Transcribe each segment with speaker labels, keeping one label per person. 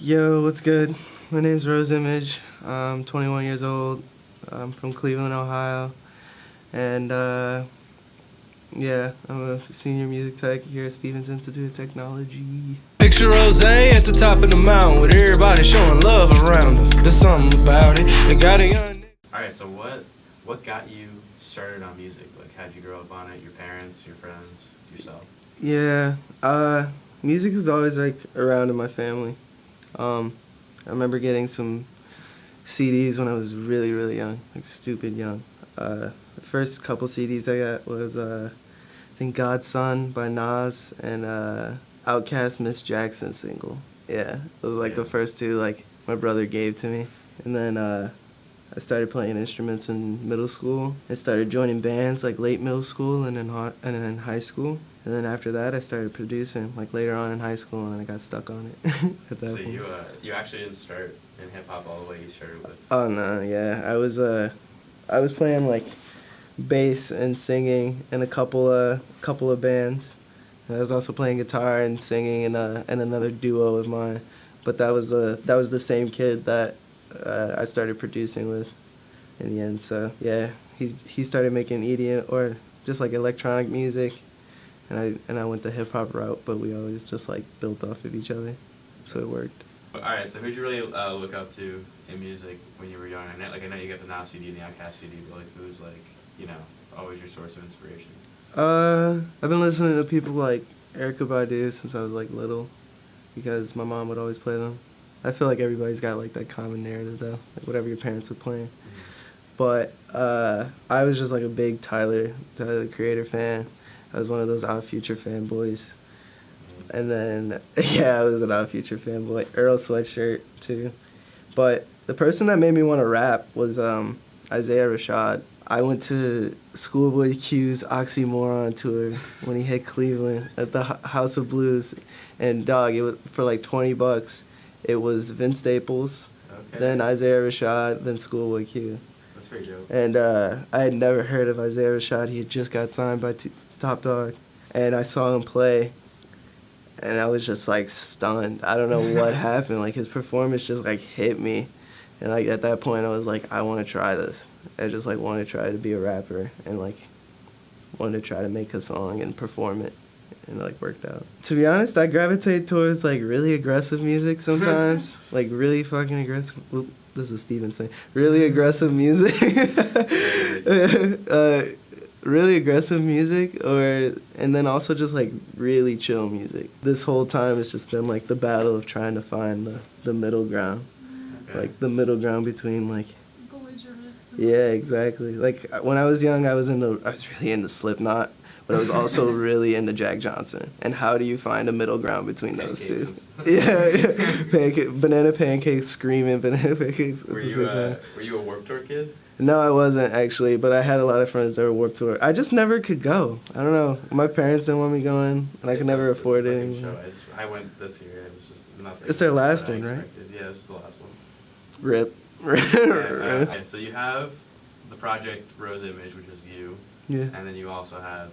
Speaker 1: Yo, what's good? My name's Rose Image. I'm 21 years old. I'm from Cleveland, Ohio. And yeah, I'm a senior music tech here at Stevens Institute of Technology. Picture Rose at the top of the mountain with everybody showing love around them. There's something about it. They got a young...
Speaker 2: Alright, so what got you started on music? Like, how'd you grow up on it? Your parents, your friends, yourself?
Speaker 1: Yeah, music is always like around in my family. I remember getting some CDs when I was really, really young, like stupid young. The first couple CDs I got was, I think Godson by Nas and Outkast Miss Jackson single. Yeah, it was like the first two like my brother gave to me. And then I started playing instruments in middle school. I started joining bands like late middle school and then high school. And then after that, I started producing, like later on in high school, and I got stuck on it at that point.
Speaker 2: So you actually didn't start in hip hop all the way. You started with.
Speaker 1: Oh no, yeah, I was playing like bass and singing in a couple of bands. And I was also playing guitar and singing in another duo of mine. But that was the same kid that I started producing with in the end. So yeah, he started making EDM or just like electronic music. And I went the hip-hop route, but we always just like built off of each other, so it worked.
Speaker 2: Alright, so who'd you really look up to in music when you were young? I know you got the Nas CD and the Outkast CD, but like who's always your source of inspiration?
Speaker 1: I've been listening to people like Erykah Badu since I was like little, because my mom would always play them. I feel like everybody's got like that common narrative though, like whatever your parents were playing. But I was just like a big Tyler the Creator fan. I was one of those Odd Future fanboys. And then, yeah, I was an Odd Future fanboy. Earl Sweatshirt, too. But the person that made me want to rap was Isaiah Rashad. I went to Schoolboy Q's Oxymoron tour when he hit Cleveland at the House of Blues. And, dog, it was for like $20. It was Vince Staples, then Isaiah Rashad, then Schoolboy Q.
Speaker 2: That's pretty dope.
Speaker 1: And I had never heard of Isaiah Rashad. He had just got signed by Top Dog, and I saw him play, and I was just like stunned. I don't know what happened. Like his performance just like hit me, and like at that point I was like, I want to try this. I just like want to try to be a rapper and like wanted to try to make a song and perform it, and it like worked out. To be honest, I gravitate towards like really aggressive music sometimes, like really fucking aggressive. Whoop, this is Steven saying really aggressive music. Really aggressive music, and then also just like really chill music. This whole time it's just been like the battle of trying to find the middle ground, like the middle ground between like. Yeah, exactly. Like when I was young, I was really into Slipknot, but I was also really into Jack Johnson. And how do you find a middle ground between those two? Yeah, banana pancakes, screaming banana pancakes.
Speaker 2: Were you a Warped Tour kid?
Speaker 1: No, I wasn't actually, but I had a lot of friends that were Warped Tour. I just never could go. I don't know. My parents didn't want me going, and I could never afford it anymore.
Speaker 2: I went this year. It was just nothing.
Speaker 1: It's their last one, right?
Speaker 2: Yeah, this is the last one.
Speaker 1: Rip.
Speaker 2: Okay, so you have the project Rose Image, which is you.
Speaker 1: Yeah.
Speaker 2: And then you also have,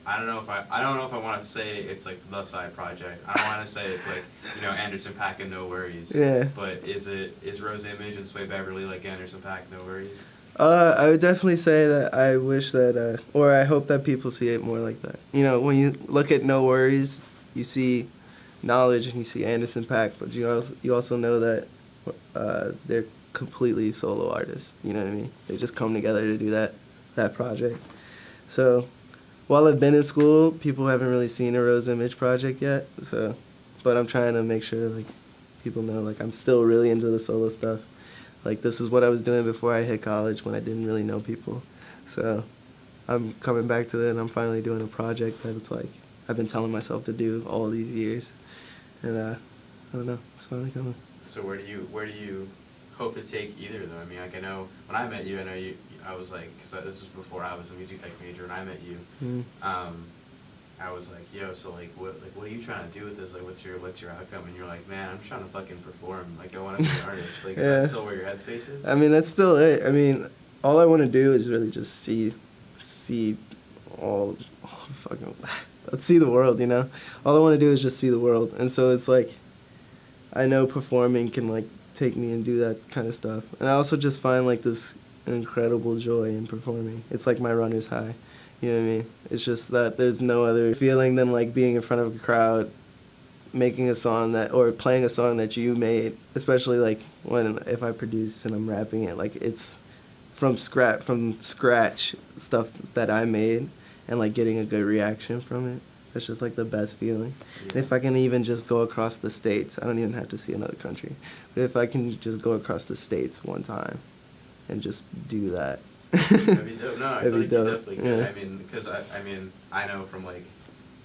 Speaker 2: I don't know if I want to say it's like the side project. I don't want to say it's like, Anderson .Paak and No Worries.
Speaker 1: Yeah.
Speaker 2: But is Rose Image and Sway Beverly like Anderson .Paak, No Worries?
Speaker 1: I would definitely say that I wish that, or I hope that people see it more like that. When you look at No Worries, you see Knowledge and you see Anderson .Paak, but you also know that they're completely solo artists. You know what I mean? They just come together to do that project. So, while I've been in school, people haven't really seen a Rose Image project yet. So, but I'm trying to make sure like people know like I'm still really into the solo stuff. Like this is what I was doing before I hit college when I didn't really know people. So, I'm coming back to it and I'm finally doing a project that it's like I've been telling myself to do all these years. And I don't know, it's finally coming.
Speaker 2: So where do you hope to take either of them? I mean, like I know when I met you, I was like, because this was before I was a music tech major, and I met you. I was like, yo, so like what are you trying to do with this? Like, what's your outcome? And you're like, man, I'm trying to fucking perform. Like, I want to be an artist. Like, is that still where your headspace is?
Speaker 1: I mean, that's still it. I mean, all I want to do is really just see all fucking, let's see the world, All I want to do is just see the world. And so it's like, I know performing can like take me and do that kind of stuff. And I also just find like this incredible joy in performing. It's like my runner's high. You know what I mean? It's just that there's no other feeling than like being in front of a crowd, making a song that, or playing a song that you made, especially like if I produce and I'm rapping it, like it's from scratch stuff that I made, and like getting a good reaction from it. That's just like the best feeling. Yeah. And if I can even just go across the states, I don't even have to see another country, but if I can just go across the states one time and just do that.
Speaker 2: That'd be dope. No, I feel like you
Speaker 1: dope.
Speaker 2: definitely could. Yeah. I mean, because I know from like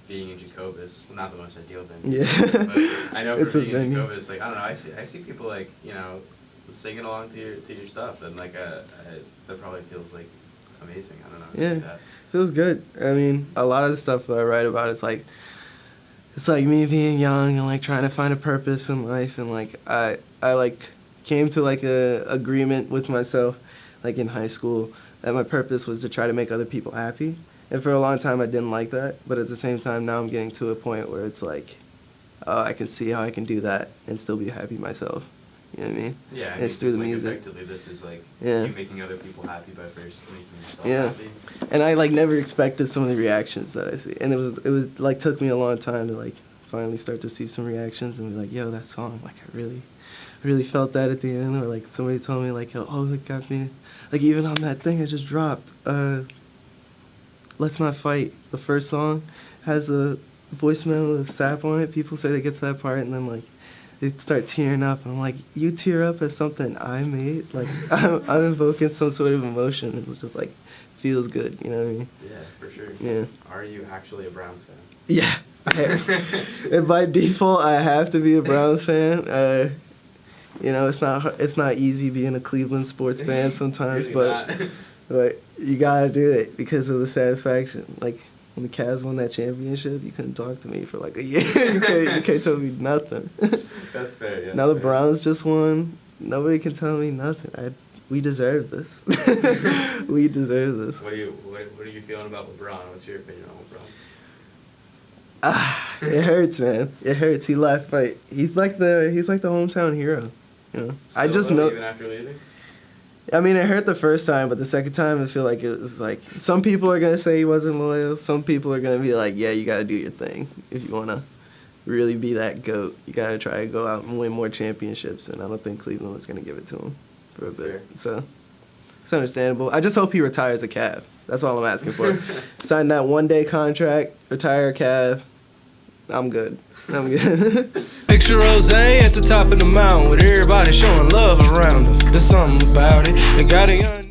Speaker 2: being in Jacobus, not the most ideal venue.
Speaker 1: Yeah.
Speaker 2: But I know from being in Jacobus, like I don't know, I see people like, you know, singing along to your stuff, and like that probably feels like amazing. I don't know.
Speaker 1: Yeah.
Speaker 2: See that.
Speaker 1: Feels good. I mean, a lot of the stuff that I write about, it's like me being young and like trying to find a purpose in life, and like I like came to like a agreement with myself, like in high school, that my purpose was to try to make other people happy. And for a long time I didn't like that, but at the same time now I'm getting to a point where it's like, I can see how I can do that and still be happy myself. You know what I mean?
Speaker 2: Yeah, I
Speaker 1: mean,
Speaker 2: mean,
Speaker 1: it's through the
Speaker 2: like
Speaker 1: music.
Speaker 2: Effectively, this is like
Speaker 1: you
Speaker 2: making other people happy by first making yourself happy.
Speaker 1: And I like never expected some of the reactions that I see, and it was like took me a long time to like finally start to see some reactions and be like, yo, that song, like I really felt that at the end, or like somebody told me like, oh, it got me, like even on that thing I just dropped, Let's Not Fight, the first song has a voicemail with sap on it. People say they get to that part and then like they start tearing up, and I'm like, you tear up at something I made? Like I'm invoking some sort of emotion, and it just like feels good, you know what I mean?
Speaker 2: Yeah, for sure.
Speaker 1: Yeah.
Speaker 2: Are you actually a Browns fan?
Speaker 1: Yeah. And by default I have to be a Browns fan. You know, it's not easy being a Cleveland sports fan sometimes,
Speaker 2: really
Speaker 1: but you gotta do it because of the satisfaction. Like when the Cavs won that championship, you couldn't talk to me for like a year. you can't tell me nothing.
Speaker 2: That's fair. Yeah.
Speaker 1: Now the Browns just won. Nobody can tell me nothing. We deserve this. We deserve this.
Speaker 2: What are you feeling about LeBron? What's your opinion on LeBron?
Speaker 1: It hurts, man. It hurts. He left, but he's like the hometown hero. You know,
Speaker 2: Still
Speaker 1: I just know.
Speaker 2: Even after leaving.
Speaker 1: I mean, it hurt the first time, but the second time, I feel like it was like some people are gonna say he wasn't loyal. Some people are gonna be like, yeah, you gotta do your thing if you wanna really be that GOAT. You gotta try to go out and win more championships, and I don't think Cleveland was gonna give it to him for a bit.
Speaker 2: Fair.
Speaker 1: So it's understandable. I just hope he retires a Cav. That's all I'm asking for. Sign that 1-day contract, retire a Cav. I'm good. Picture Rose at the top of the mountain with everybody showing love around them. There's something about it. They got a young